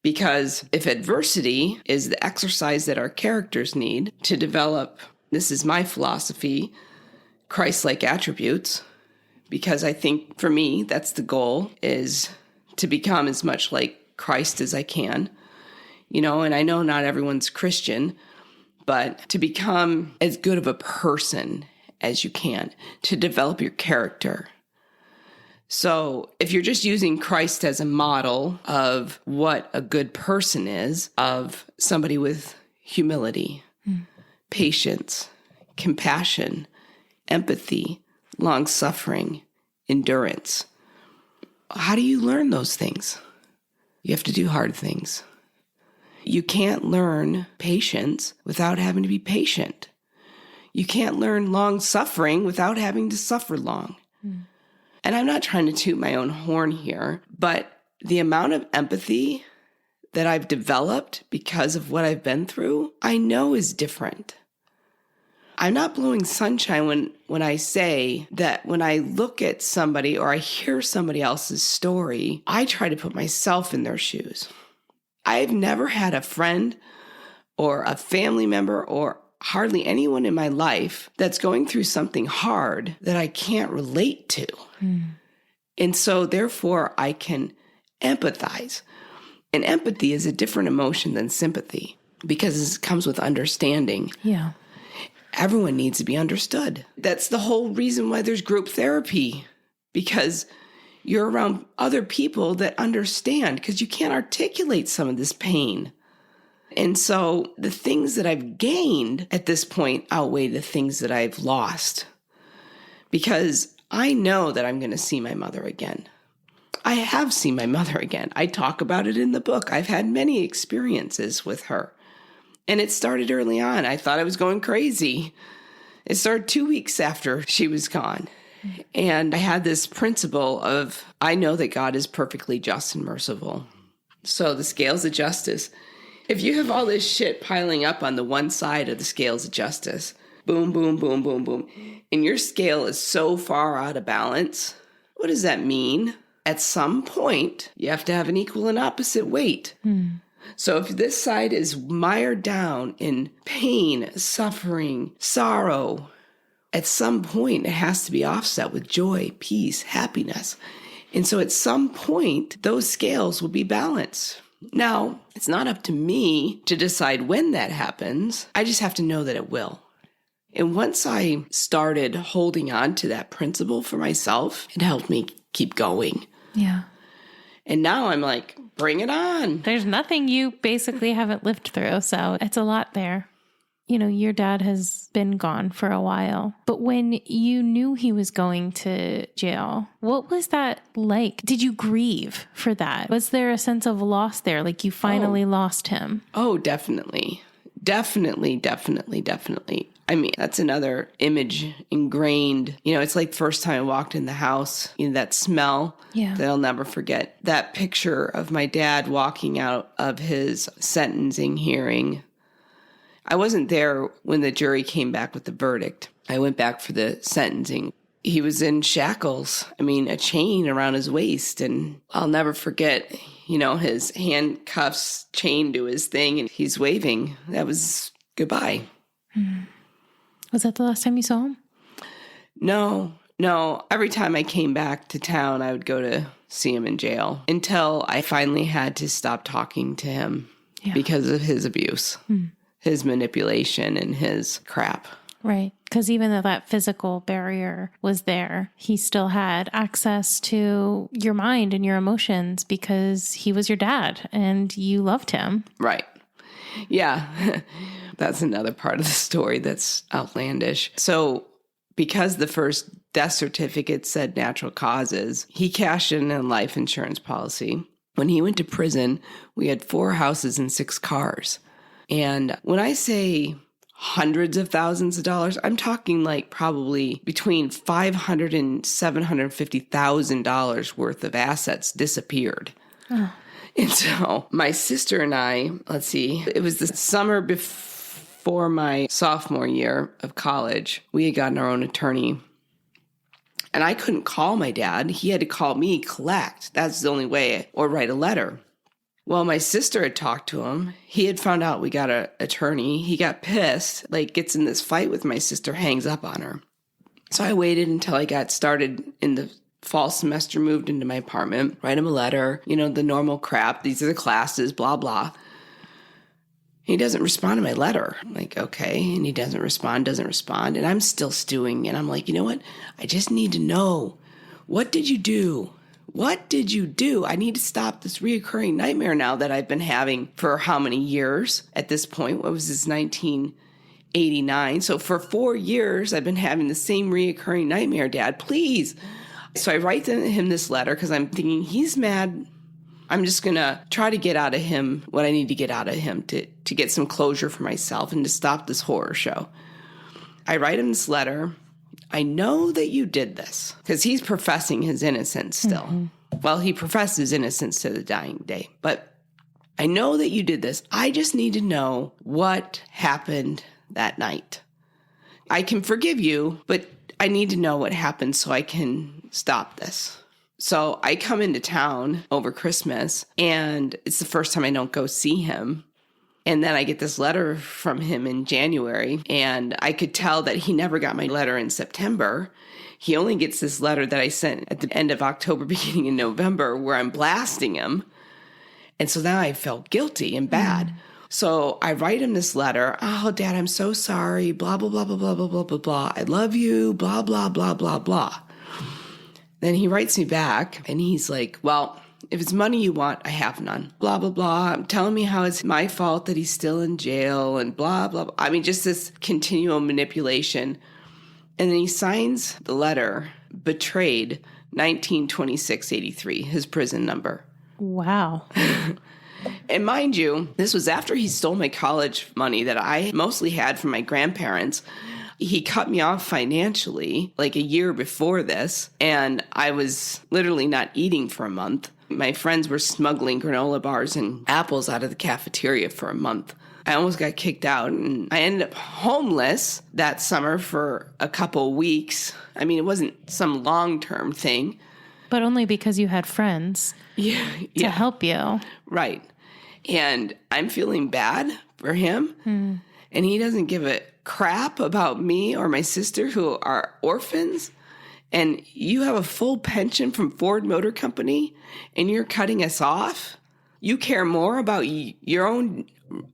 Because if adversity is the exercise that our characters need to develop, this is my philosophy, Christ-like attributes, because I think for me, that's the goal, is to become as much like Christ as I can. And I know not everyone's Christian, but to become as good of a person as you can, to develop your character. So if you're just using Christ as a model of what a good person is, of somebody with humility, patience, compassion, empathy, long-suffering, endurance, how do you learn those things? You have to do hard things. You can't learn patience without having to be patient. You can't learn long-suffering without having to suffer long. And I'm not trying to toot my own horn here, but the amount of empathy that I've developed because of what I've been through, I know is different. I'm not blowing sunshine when I say that when I look at somebody or I hear somebody else's story, I try to put myself in their shoes. I've never had a friend or a family member or hardly anyone in my life that's going through something hard that I can't relate to. And so therefore I can empathize. And empathy is a different emotion than sympathy because it comes with understanding. Yeah. Everyone needs to be understood. That's the whole reason why there's group therapy, because you're around other people that understand, because you can't articulate some of this pain. And so the things that I've gained at this point outweigh the things that I've lost, because I know that I'm going to see my mother again. I have seen my mother again. I talk about it in the book. I've had many experiences with her. And it started early on. I thought I was going crazy. It started 2 weeks after she was gone. And I had this principle of, I know that God is perfectly just and merciful. So the scales of justice, if you have all this shit piling up on the one side of the scales of justice, boom, boom, boom, boom, boom, and your scale is so far out of balance, what does that mean? At some point, you have to have an equal and opposite weight. So if this side is mired down in pain, suffering, sorrow, at some point it has to be offset with joy, peace, happiness. And so at some point, those scales will be balanced. Now, it's not up to me to decide when that happens. I just have to know that it will. And once I started holding on to that principle for myself, it helped me keep going. Yeah. And now I'm like, bring it on. There's nothing you basically haven't lived through, so it's a lot there. You know, your dad has been gone for a while, but when you knew he was going to jail, what was that like? Did you grieve for that? Was there a sense of loss there? Like you finally lost him? Oh, definitely. Definitely. I mean, that's another image ingrained. You know, it's like the first time I walked in the house, you know, that smell that I'll never forget. That picture of my dad walking out of his sentencing hearing. I wasn't there when the jury came back with the verdict. I went back for the sentencing. He was in shackles. I mean, a chain around his waist. And I'll never forget, you know, his handcuffs chained to his thing and he's waving. That was goodbye. Was that the last time you saw him? No. Every time I came back to town, I would go to see him in jail until I finally had to stop talking to him because of his abuse, his manipulation, and his crap. Right. Because even though that physical barrier was there, he still had access to your mind and your emotions because he was your dad and you loved him. Right. Yeah. That's another part of the story that's outlandish. So because the first death certificate said natural causes, he cashed in a life insurance policy. When he went to prison, we had 4 houses and 6 cars. And when I say hundreds of thousands of dollars, I'm talking like probably between $500,000 and $750,000 worth of assets disappeared. Oh. And so my sister and I, it was the summer before my sophomore year of college, we had gotten our own attorney. And I couldn't call my dad. He had to call me, collect. That's the only way, or write a letter. Well, my sister had talked to him. He had found out we got an attorney. He got pissed, like gets in this fight with my sister, hangs up on her. So I waited until I got started in the fall semester, moved into my apartment, write him a letter, you know, the normal crap. These are the classes, blah, blah. He doesn't respond to my letter. I'm like, okay. And he doesn't respond. And I'm still stewing. And I'm like, you know what? I just need to know what did you do? What did you do? I need to stop this reoccurring nightmare now that I've been having for how many years at this point? What was this, 1989? So for 4 years, I've been having the same reoccurring nightmare, Dad, please. So I write him this letter because I'm thinking he's mad. I'm just going to try to get out of him what I need to get out of him to get some closure for myself and to stop this horror show. I write him this letter. I know that you did this, because he's professing his innocence still. Mm-hmm. Well, he professed his innocence to the dying day, but I know that you did this. I just need to know what happened that night. I can forgive you, but I need to know what happened so I can stop this. So I come into town over Christmas, and it's the first time I don't go see him. And then I get this letter from him in January, and I could tell that he never got my letter in September. He only gets this letter that I sent at the end of October, beginning in November, where I'm blasting him. And so now I felt guilty and bad. So I write him this letter. Oh, Dad, I'm so sorry. Blah, blah, blah, blah, blah, blah, blah, blah, blah. I love you. Blah, blah, blah, blah, blah. Then he writes me back, and he's like, well, if it's money you want, I have none. Blah, blah, blah. I'm telling me how it's my fault that he's still in jail and blah, blah, blah. I mean, just this continual manipulation. And then he signs the letter, betrayed, 192683, his prison number. Wow. And mind you, this was after he stole my college money that I mostly had from my grandparents. He cut me off financially like a year before this, and I was literally not eating for a month. My friends were smuggling granola bars and apples out of the cafeteria for a month. I almost got kicked out, and I ended up homeless that summer for a couple weeks. I mean, it wasn't some long-term thing. But only because you had friends to help you. Right. And I'm feeling bad for him, and he doesn't give a crap about me or my sister who are orphans. And you have a full pension from Ford Motor Company, and you're cutting us off? You care more about your own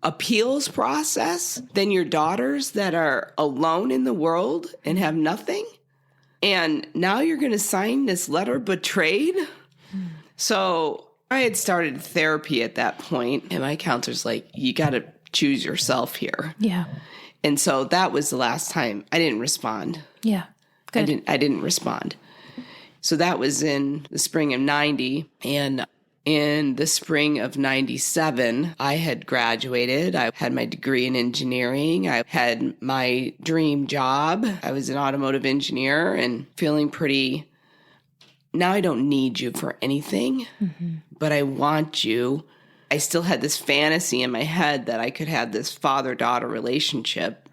appeals process than your daughters that are alone in the world and have nothing? And now you're going to sign this letter betrayed? So I had started therapy at that point, and my counselor's like, you got to choose yourself here. Yeah. And so that was the last time I didn't respond. Yeah. Good. I didn't respond. So that was in the spring of 90. And in the spring of 97, I had graduated. I had my degree in engineering. I had my dream job. I was an automotive engineer and feeling pretty, now I don't need you for anything, but I want you. I still had this fantasy in my head that I could have this father-daughter relationship.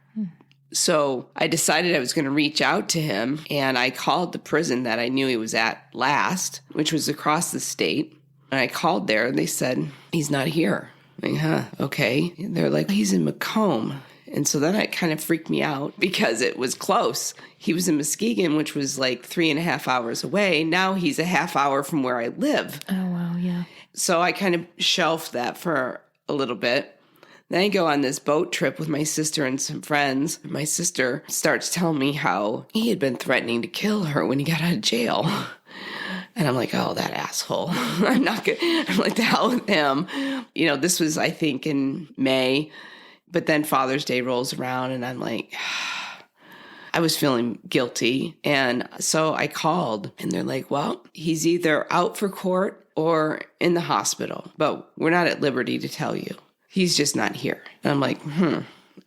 So I decided I was going to reach out to him, and I called the prison that I knew he was at last, which was across the state. And I called there, and they said, he's not here. I'm like, okay. And they're like, he's in Macomb. And so then it kind of freaked me out because it was close. He was in Muskegon, which was like 3.5 hours away. Now he's a half hour from where I live. Oh, wow, yeah. So I kind of shelved that for a little bit. Then I go on this boat trip with my sister and some friends. My sister starts telling me how he had been threatening to kill her when he got out of jail. And I'm like, oh, that asshole. I'm not good. I'm like, the hell with him. You know, this was, I think, in May. But then Father's Day rolls around, and I'm like, I was feeling guilty. And so I called, and they're like, well, he's either out for court or in the hospital, but we're not at liberty to tell you. He's just not here. And I'm like,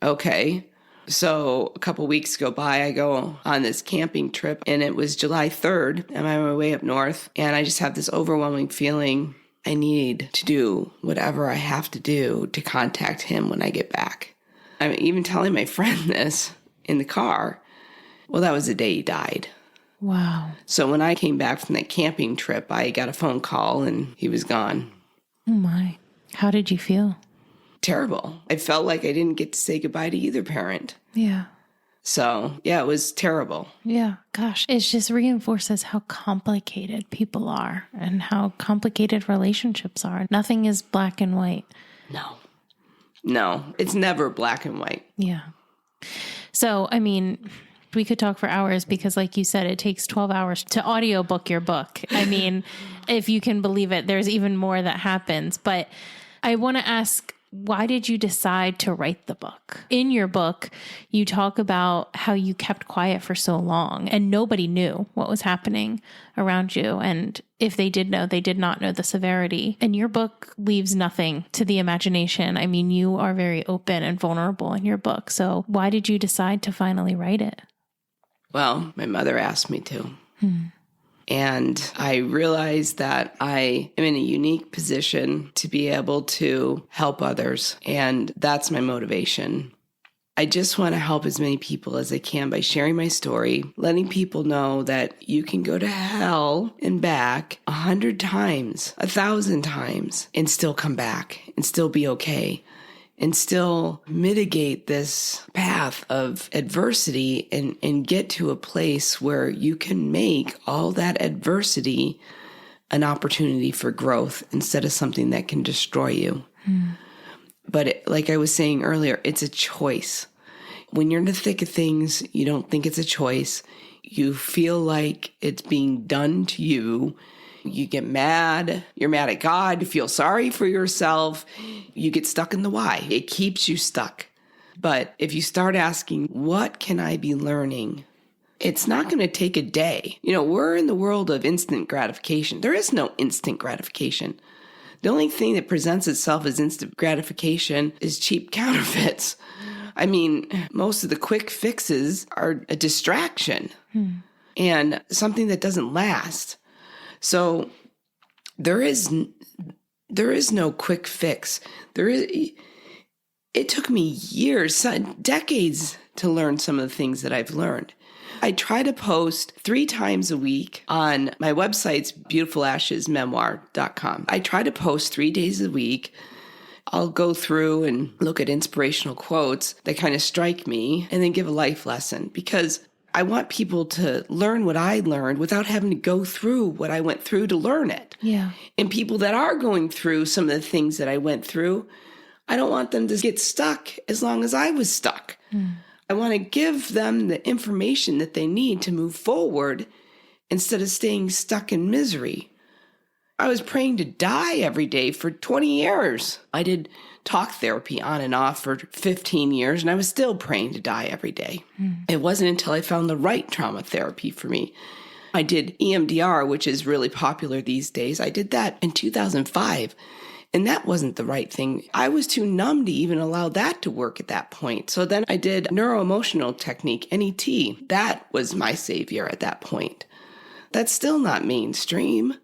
okay. So a couple weeks go by, I go on this camping trip, and it was July 3rd. I'm on my way up north, and I just have this overwhelming feeling I need to do whatever I have to do to contact him when I get back. I'm even telling my friend this in the car. Well, that was the day he died. Wow. So when I came back from that camping trip, I got a phone call, and he was gone. Oh, my. How did you feel? Terrible. I felt like I didn't get to say goodbye to either parent. Yeah. So, yeah, it was terrible. Yeah. Gosh, it just reinforces how complicated people are and how complicated relationships are. Nothing is black and white. No, it's never black and white. Yeah. So, I mean, We could talk for hours because, like you said, it takes 12 hours to audiobook your book. I mean, if you can believe it, there's even more that happens. But I want to ask, why did you decide to write the book? In your book, you talk about how you kept quiet for so long and nobody knew what was happening around you. And if they did know, they did not know the severity. And your book leaves nothing to the imagination. I mean, you are very open and vulnerable in your book. So why did you decide to finally write it? Well, my mother asked me to. And I realized that I am in a unique position to be able to help others. And that's my motivation. I just want to help as many people as I can by sharing my story, letting people know that you can go to hell and back 100 times, 1,000 times, and still come back and still be okay. And still mitigate this path of adversity and get to a place where you can make all that adversity an opportunity for growth instead of something that can destroy you. But like I was saying earlier, it's a choice. When you're in the thick of things, you don't think it's a choice. You feel like it's being done to you. You get mad. You're mad at God. You feel sorry for yourself. You get stuck in the why. It keeps you stuck. But if you start asking, what can I be learning? It's not going to take a day. We're in the world of instant gratification. There is no instant gratification. The only thing that presents itself as instant gratification is cheap counterfeits. I mean, most of the quick fixes are a distraction and something that doesn't last. So there is no quick fix. It took me years, decades to learn some of the things that I've learned. I try to post 3 times a week on my website's beautifulashesmemoir.com. I try to post 3 days a week. I'll go through and look at inspirational quotes that kind of strike me and then give a life lesson because I want people to learn what I learned without having to go through what I went through to learn it. Yeah. And people that are going through some of the things that I went through, I don't want them to get stuck as long as I was stuck. I want to give them the information that they need to move forward instead of staying stuck in misery. I was praying to die every day for 20 years. I did talk therapy on and off for 15 years, and I was still praying to die every day. It wasn't until I found the right trauma therapy for me. I did EMDR, which is really popular these days. I did that in 2005, and that wasn't the right thing. I was too numb to even allow that to work at that point. So then I did neuroemotional technique, NET. That was my savior at that point. That's still not mainstream.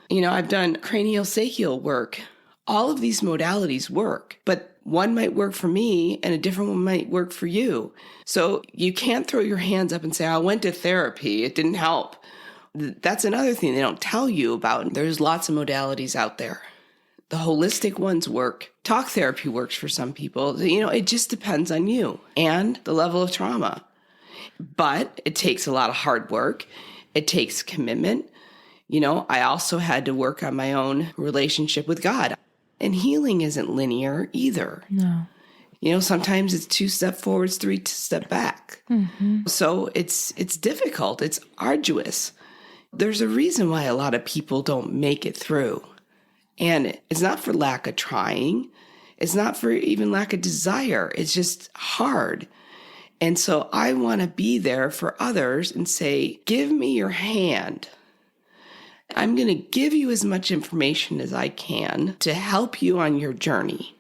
I've done craniosacral work. All of these modalities work, but one might work for me and a different one might work for you. So you can't throw your hands up and say, I went to therapy, it didn't help. That's another thing they don't tell you about. There's lots of modalities out there. The holistic ones work. Talk therapy works for some people. It just depends on you and the level of trauma. But it takes a lot of hard work. It takes commitment. I also had to work on my own relationship with God. And healing isn't linear either. No. Sometimes it's 2 steps forward, 3 step back. So it's difficult. It's arduous. There's a reason why a lot of people don't make it through. And it's not for lack of trying. It's not for even lack of desire. It's just hard. And so I want to be there for others and say, give me your hand. I'm going to give you as much information as I can to help you on your journey.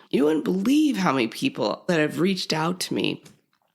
You wouldn't believe how many people that have reached out to me.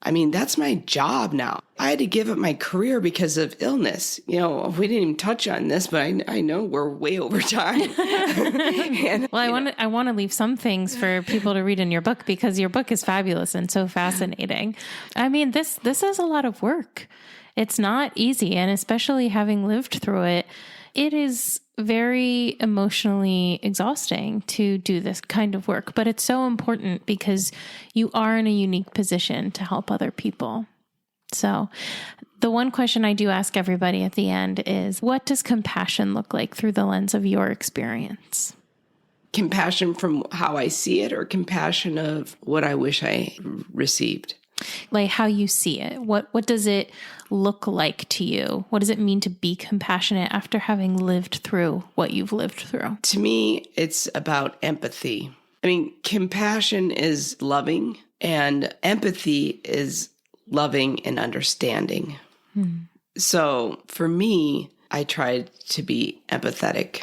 I mean, that's my job now. I had to give up my career because of illness. We didn't even touch on this, but I know we're way over time. I want to leave some things for people to read in your book because your book is fabulous and so fascinating. I mean, this is a lot of work. It's not easy. And especially having lived through it, it is very emotionally exhausting to do this kind of work, but it's so important because you are in a unique position to help other people. So the one question I do ask everybody at the end is, what does compassion look like through the lens of your experience? Compassion from how I see it, or compassion of what I wish I received? Like how you see it. What does it look like to you? What does it mean to be compassionate after having lived through what you've lived through? To me, it's about empathy. I mean, compassion is loving, and empathy is loving and understanding. So for me, I tried to be empathetic.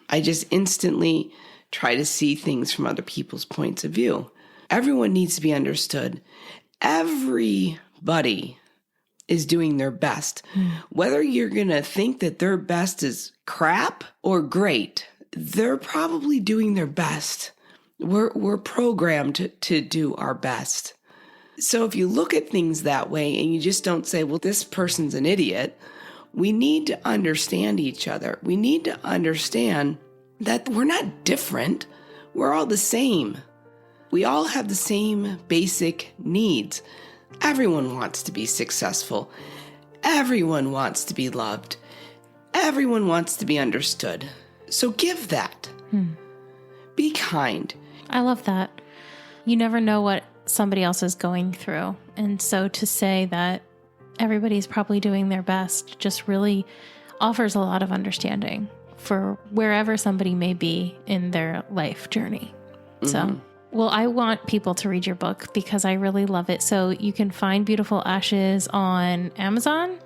I just instantly try to see things from other people's points of view. Everyone needs to be understood. Everybody is doing their best. Whether you're going to think that their best is crap or great, they're probably doing their best. We're programmed to do our best. So if you look at things that way and you just don't say, well, this person's an idiot, we need to understand each other. We need to understand that we're not different. We're all the same. We all have the same basic needs. Everyone wants to be successful. Everyone wants to be loved. Everyone wants to be understood. So give that. Be kind. I love that. You never know what somebody else is going through. And so to say that everybody's probably doing their best just really offers a lot of understanding for wherever somebody may be in their life journey. So, well, I want people to read your book because I really love it. So you can find Beautiful Ashes on Amazon,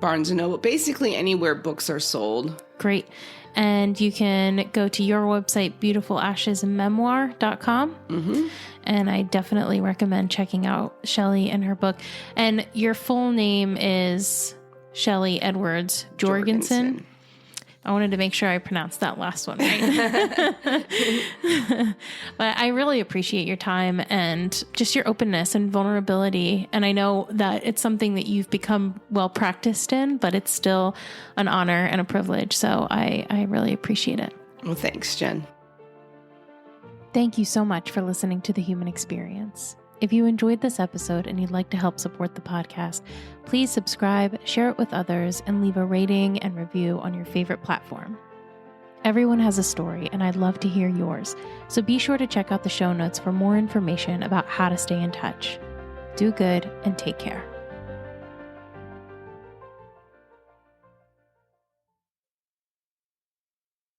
Barnes & Noble, basically anywhere books are sold. Great. And you can go to your website, beautifulashesmemoir.com. And I definitely recommend checking out Shelly and her book. And your full name is Shelly Edwards Jorgensen. I wanted to make sure I pronounced that last one right. But I really appreciate your time and just your openness and vulnerability. And I know that it's something that you've become well practiced in, but it's still an honor and a privilege. So I really appreciate it. Well, thanks, Jen. Thank you so much for listening to The Human Experience. If you enjoyed this episode and you'd like to help support the podcast, please subscribe, share it with others, and leave a rating and review on your favorite platform. Everyone has a story, and I'd love to hear yours, so be sure to check out the show notes for more information about how to stay in touch. Do good and take care.